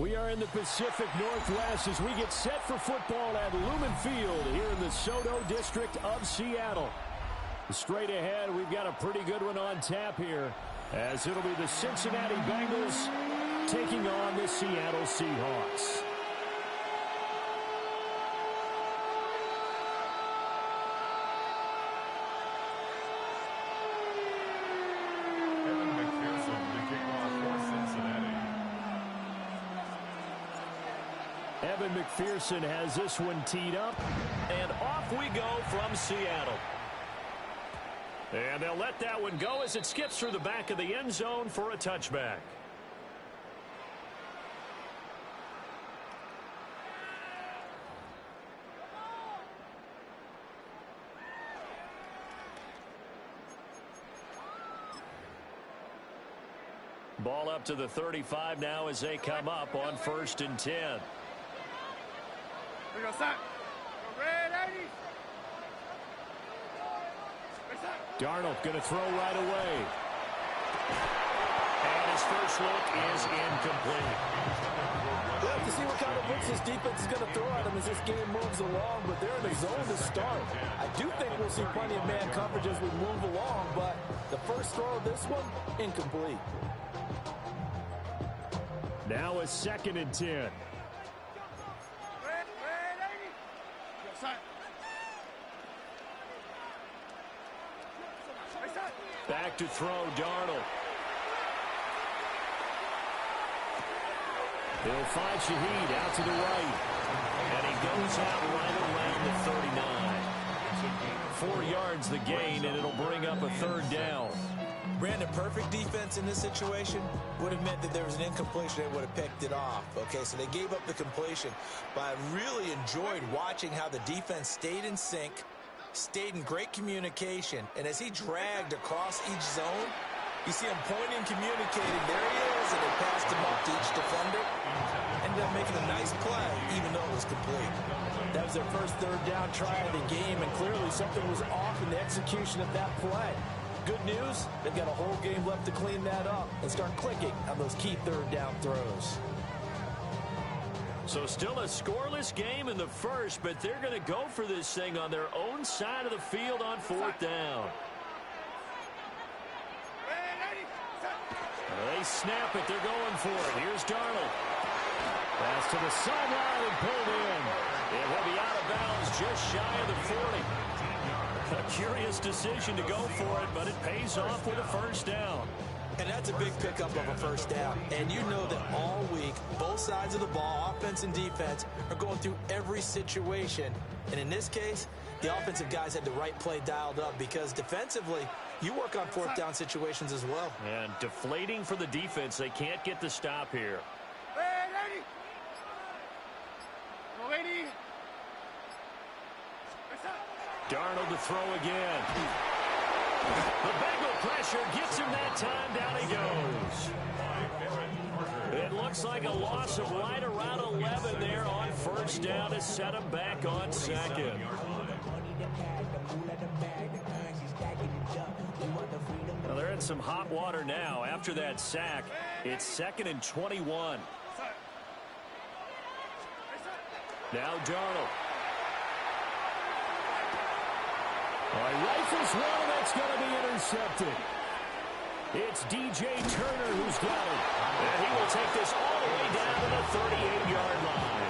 We are in the Pacific Northwest as we get set for football at Lumen Field here in the SoDo district of Seattle. Straight ahead, we've got a pretty good one on tap here, as it'll be the Cincinnati Bengals taking on the Seattle Seahawks. Evan McPherson has this one teed up, and off we go from Seattle. And they'll let that one go as it skips through the back of the end zone for a touchback. Ball up to the 35 now as they come up on 1st and 10. We go, set. Red 80. Darnold going to throw right away. And his first look is incomplete. We'll have to see what kind of blitz this defense is going to throw at him as this game moves along, but they're in the zone to start. I do think we'll see plenty of man coverage as we move along, but the first throw of this one, incomplete. Now a 2nd and 10. Back to throw, Darnold. He'll find Shaheed out to the right. And he goes out right around the 39. 4 yards the gain, and it'll bring up a 3rd down. Brandon, perfect defense in this situation would have meant that there was an incompletion. They would have picked it off. Okay, so they gave up the completion. But I really enjoyed watching how the defense stayed in sync, stayed in great communication, and as he dragged across each zone, you see him pointing, communicating. There he is, and they passed him up to each defender. Ended up making a nice play, even though it was complete. That was their first 3rd down try of the game, and clearly something was off in the execution of that play. Good news, they've got a whole game left to clean that up and start clicking on those key 3rd down throws. So still a scoreless game in the first, but they're going to go for this thing on their own side of the field on 4th down. They snap it. They're going for it. Here's Darnold. Pass to the sideline and pulled in. It will be out of bounds just shy of the 40. A curious decision to go for it, but it pays off with a 1st down. And that's a big pickup of a 1st down. And you know that all week, both sides of the ball, offense and defense, are going through every situation. And in this case, the offensive guys had the right play dialed up because defensively, you work on 4th down situations as well. And deflating for the defense. They can't get the stop here. Darnold to throw again. The Bengal pressure gets him that time. Down he goes. It looks like a loss of right around 11 there on 1st down to set him back on 2nd. Well, they're in some hot water now. After that sack, it's 2nd and 21. Now Darnold. Rifles one, that's going to be intercepted. It's DJ Turner who's got it. And he will take this all the way down to the 38-yard line.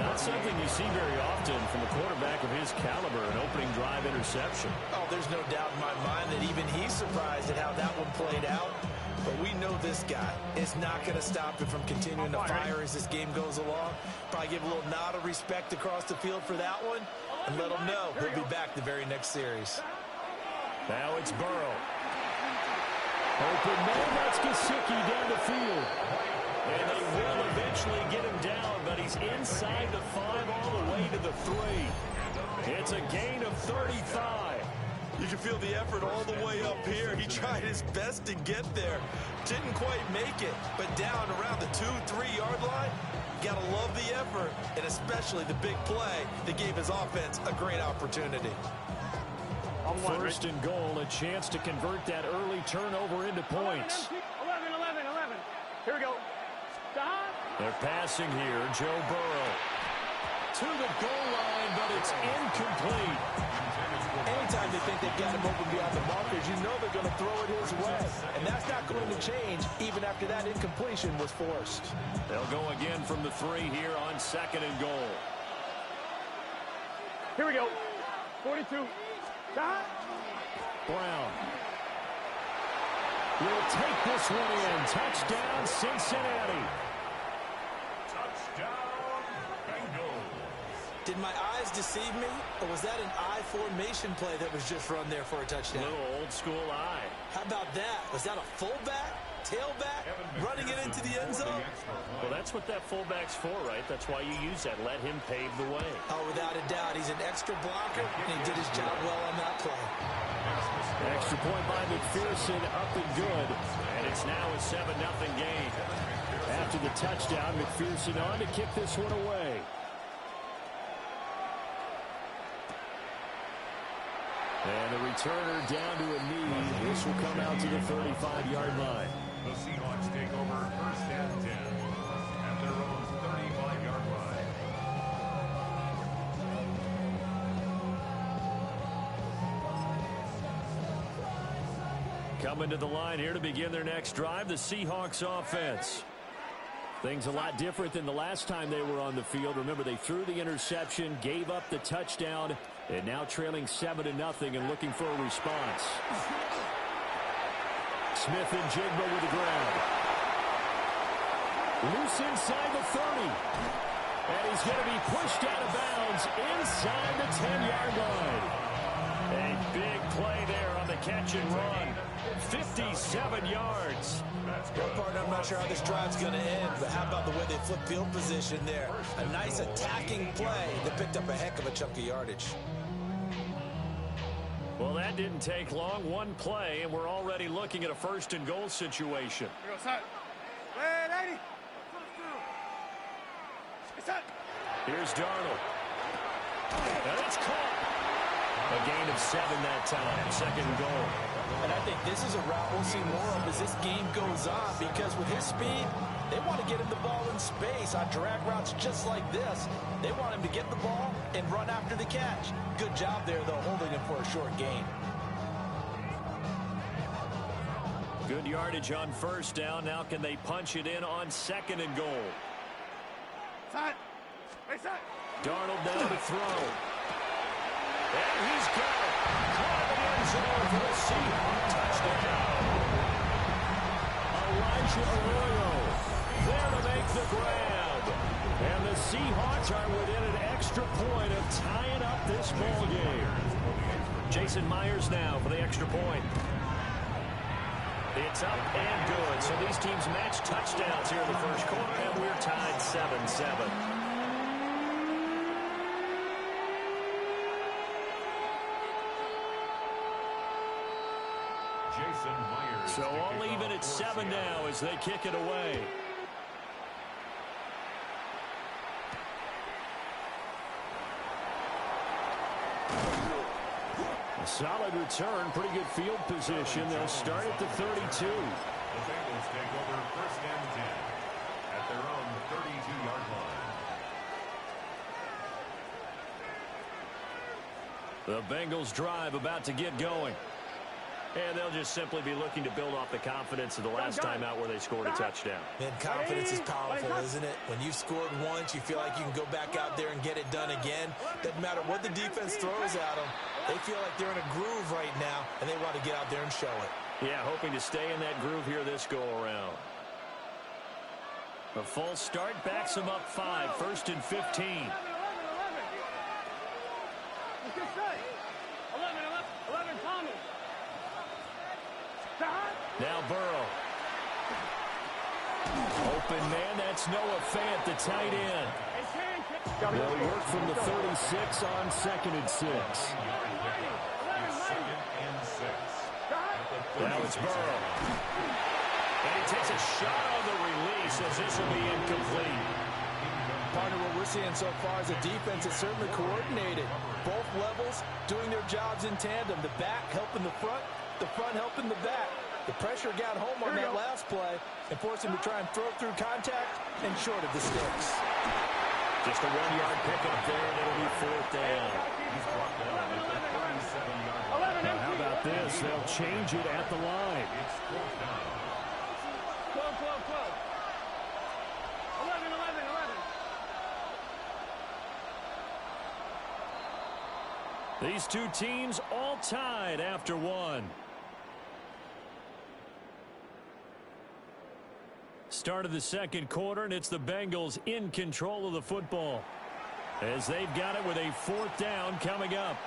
Not something you see very often from a quarterback of his caliber, an opening drive interception. Oh, there's no doubt in my mind that even he's surprised at how that one played out. But we know this guy is not going to stop him from continuing to fire as this game goes along. Probably give a little nod of respect across the field for that one and let him know he'll be back the very next series. Now it's Burrow. Open man, that's Gesicki down the field. And they will eventually get him down, but he's inside the 5 all the way to the 3. It's a gain of 35. You can feel the effort all the way up here. He tried his best to get there. Didn't quite make it, but down around the 2-3 yard line, gotta love the effort, and especially the big play that gave his offense a great opportunity. 1st and goal, a chance to convert that early turnover into points. 11. Here we go. They're passing here. Joe Burrow to the goal line, but it's incomplete. Anytime they think they've got him open beyond the markers, you know they're going to throw it his way. And that's not going to change even after that incompletion was forced. They'll go again from the 3 here on 2nd and goal. Here we go. 42. Brown will take this one in. Touchdown, Cincinnati. Touchdown, Bengals. Did my eyes deceive me, or was that an I formation play that was just run there for a touchdown? Little old school eye. How about that? Was that a fullback, tailback, running it into the end zone? Well, that's what that fullback's for, right? That's why you use that. Let him pave the way. Oh, without a doubt. He's an extra blocker, and he did his job well on that play. Extra point by McPherson, up and good. And it's now a 7-0 game. After the touchdown, McPherson on to kick this one away. And the returner down to a knee. This will come out to the 35-yard line. The Seahawks take over 1st and 10 at their own 35-yard line. Coming to the line here to begin their next drive, the Seahawks offense. Things a lot different than the last time they were on the field. Remember, they threw the interception, gave up the touchdown, and now trailing 7-0 and looking for a response. Smith and Jigba with the ground. Loose inside the 30. And he's going to be pushed out of bounds inside the 10-yard line. A big play there on the catch and run. 57 yards. Well, partner, I'm not sure how this drive's going to end, but how about the way they flip field position there? A nice attacking play that picked up a heck of a chunk of yardage. Well, that didn't take long. One play, and we're already looking at a 1st and goal situation. Here goes, son. Wait, 80. It's set. Here's Darnold. And it's caught. A gain of 7 that time. 2nd and goal. And I think this is a route we'll see more of as this game goes on, because with his speed, they want to get him the ball in space on drag routes just like this. They want him to get the ball and run after the catch. Good job there, though, holding him for a short gain. Good yardage on 1st down. Now can they punch it in on 2nd and goal? Set. Wait, set. Darnold now to throw. And he's got it. Caught in the end zone for a Seahawks touchdown. Elijah Arroyo there to make the grab. And the Seahawks are within an extra point of tying up this ball game. Jason Myers now for the extra point. It's up and good. So these teams match touchdowns here in the 1st quarter, and we're tied 7-7. So all even at 7 now as they kick it away. A solid return, pretty good field position. They'll start at the 32. The Bengals take over 1st and 10 at their own 32-yard line. The Bengals drive about to get going. And they'll just simply be looking to build off the confidence of the last time out where they scored a touchdown. Man, confidence is powerful, isn't it? When you've scored once, you feel like you can go back out there and get it done again. Doesn't matter what the defense throws at them. They feel like they're in a groove right now, and they want to get out there and show it. Yeah, hoping to stay in that groove here this go-around. A false start backs them up 5, 1st and 15. 11. Tommy. Now Burrow. Open man, that's Noah Fant, the tight end. They'll work from the 36 on 2nd and 6. Now it's Burrow. And he takes a shot on the release as this will be incomplete. Partner, what we're seeing so far is a defense that's certainly coordinated. Both levels doing their jobs in tandem. The back helping the front helping the back. The pressure got home on that last play and forced him to try and throw through contact and short of the sticks. Just a 1-yard pickup there, and it'll be 4th down. How about this? They'll change it at the line. Close. 11. These two teams all tied after one. Start of the second quarter, and it's the Bengals in control of the football as they've got it with a 4th down coming up.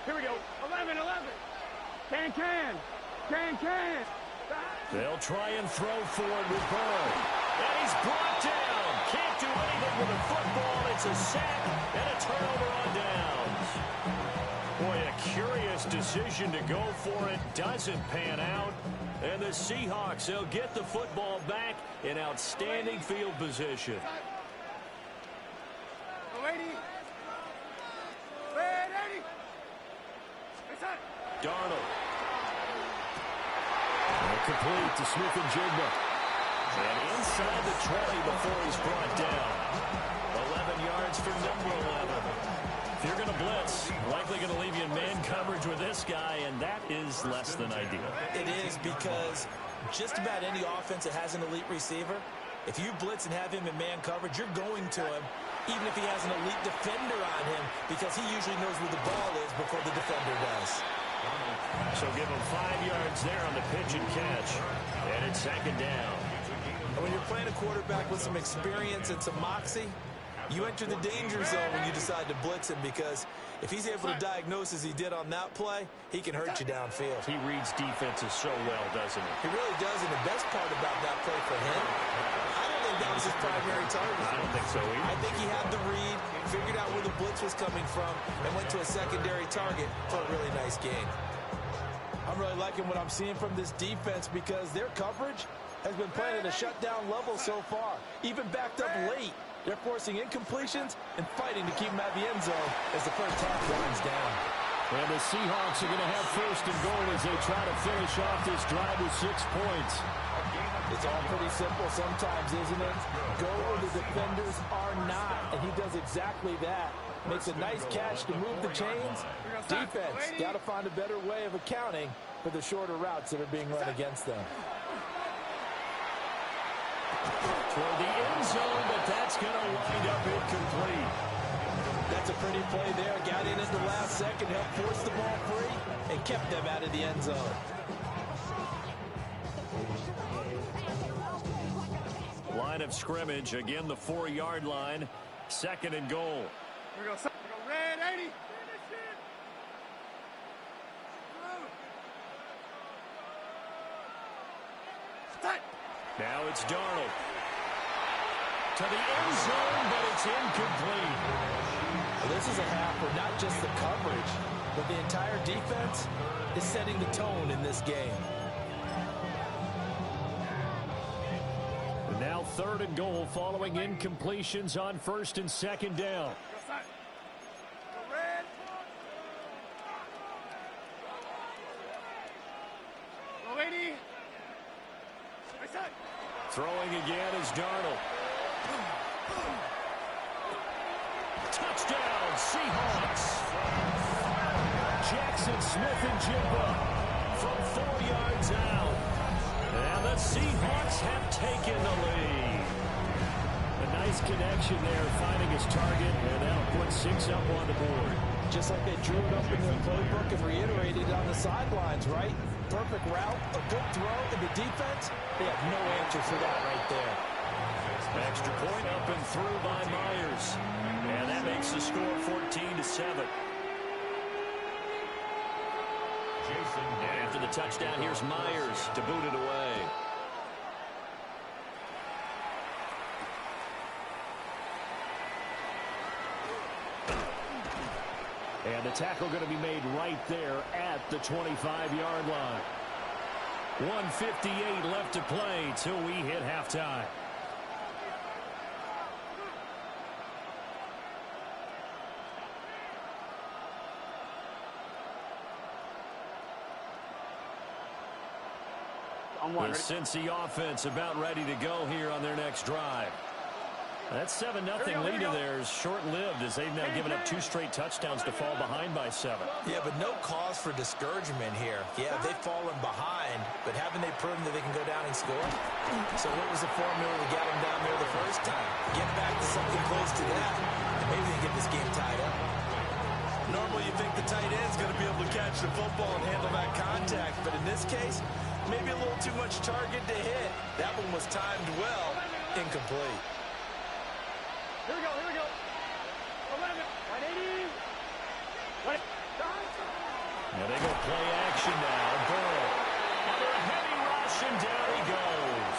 Here we go. 11. Can. They'll try and throw for it with Burrow. And he's brought down. Can't do anything with the football. It's a sack and a turnover on downs. Boy, a curious decision to go for it. Doesn't pan out. And the Seahawks, they'll get the football back in outstanding field position. Darnold. Complete to Smith and Jigba. And inside the 20 before he's brought down. 11 yards for number 11. If you're going to blitz, likely going to leave you in man coverage with this guy, and that is less than ideal. It is, because just about any offense that has an elite receiver, if you blitz and have him in man coverage, you're going to him, even if he has an elite defender on him, because he usually knows where the ball is before the defender does. So give him 5 yards there on the pitch and catch. And it's 2nd down. And when you're playing a quarterback with some experience and some moxie, you enter the danger zone when you decide to blitz him, because if he's able to diagnose as he did on that play, he can hurt you downfield. He reads defenses so well, doesn't he? He really does, and the best part about that play for him, I don't think that was his primary target. I don't think so either. I think he had the read, figured out where the blitz was coming from, and went to a secondary target for a really nice gain. I'm really liking what I'm seeing from this defense, because their coverage has been playing at a shutdown level so far. Even backed up late, they're forcing incompletions and fighting to keep them out of the end zone as the first half winds down. And the Seahawks are going to have 1st and goal as they try to finish off this drive with 6 points. It's all pretty simple sometimes, isn't it? Go where the defenders are not, and he does exactly that. Makes a nice catch to move the chains. Defense got to find a better way of accounting for the shorter routes that are being run against them. Toward the end zone, but that's going to wind up incomplete. That's a pretty play there. Got in at the last second, helped force the ball free, and kept them out of the end zone. Line of scrimmage, again the 4-yard line. 2nd and goal. Here we go. Red 80. Now it's Darnold. To the end zone, but it's incomplete. Well, this is a half where not just the coverage, but the entire defense is setting the tone in this game. And now 3rd and goal following incompletions on 1st and 2nd down. Throwing again is Darnold. Touchdown, Seahawks. Jackson Smith and Jigba from 4 yards out. And the Seahawks have taken the lead. A nice connection there, finding his target, and that'll put 6 up on the board. Just like they drew it up in their playbook and reiterated on the sidelines, right? Perfect route, a good throw, and the defense, they have no answer for that right there. Extra point up and through by Myers. And that makes the score 14-7. And after the touchdown, here's Myers to boot it away. And the tackle going to be made right there at the 25-yard line. 1:58 left to play till we hit halftime. The Cincy offense about ready to go here on their next drive. That 7-0 lead of theirs short-lived as they've now given up 2 straight touchdowns to fall behind by 7. Yeah, but no cause for discouragement here. Yeah, they've fallen behind, but haven't they proven that they can go down and score? So what was the formula to get them down there the first time? Get back to something close to that, and maybe they get this game tied up. Normally you think the tight end's going to be able to catch the football and handle that contact, but in this case, maybe a little too much target to hit. That one was timed well, incomplete. Here we go, here we go. 11, 180. Now they go play action now. Burrow under a heavy rush, and down he goes.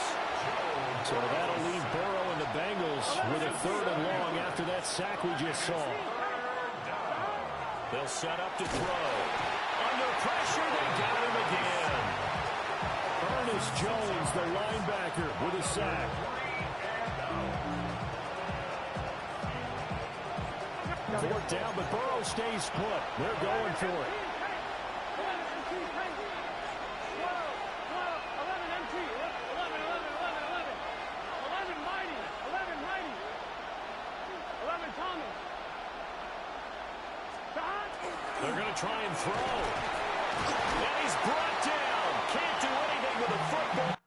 So that'll leave Burrow and the Bengals with a 3rd and long after that sack we just saw. They'll set up to throw. Under pressure, they got him again. Ernest Jones, the linebacker, with a sack. 4th down, but Burrow stays put. They're going for it. 11 Tommy. They're going to try and throw. And he's brought down. Can't do anything with the football.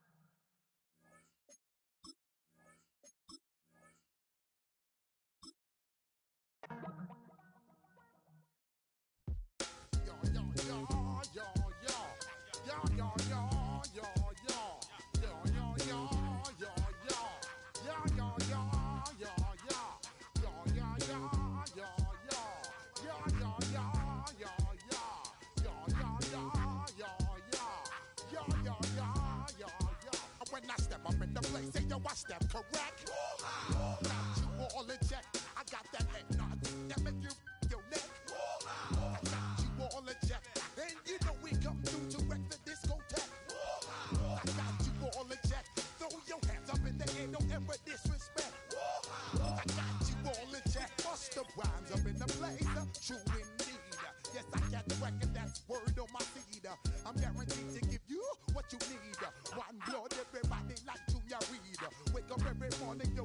I step correct. Got you all in check. I got that head nod that make you your neck. I got you all in check. And you know we come through to wreck the discotheque. I got you all in check. Throw your hands up in the air, don't ever disrespect. I got you all in check. Bust the rhymes up in the place. True indeed. Yes, I got the record, that's word on my feed. I'm guaranteed to give you what you need.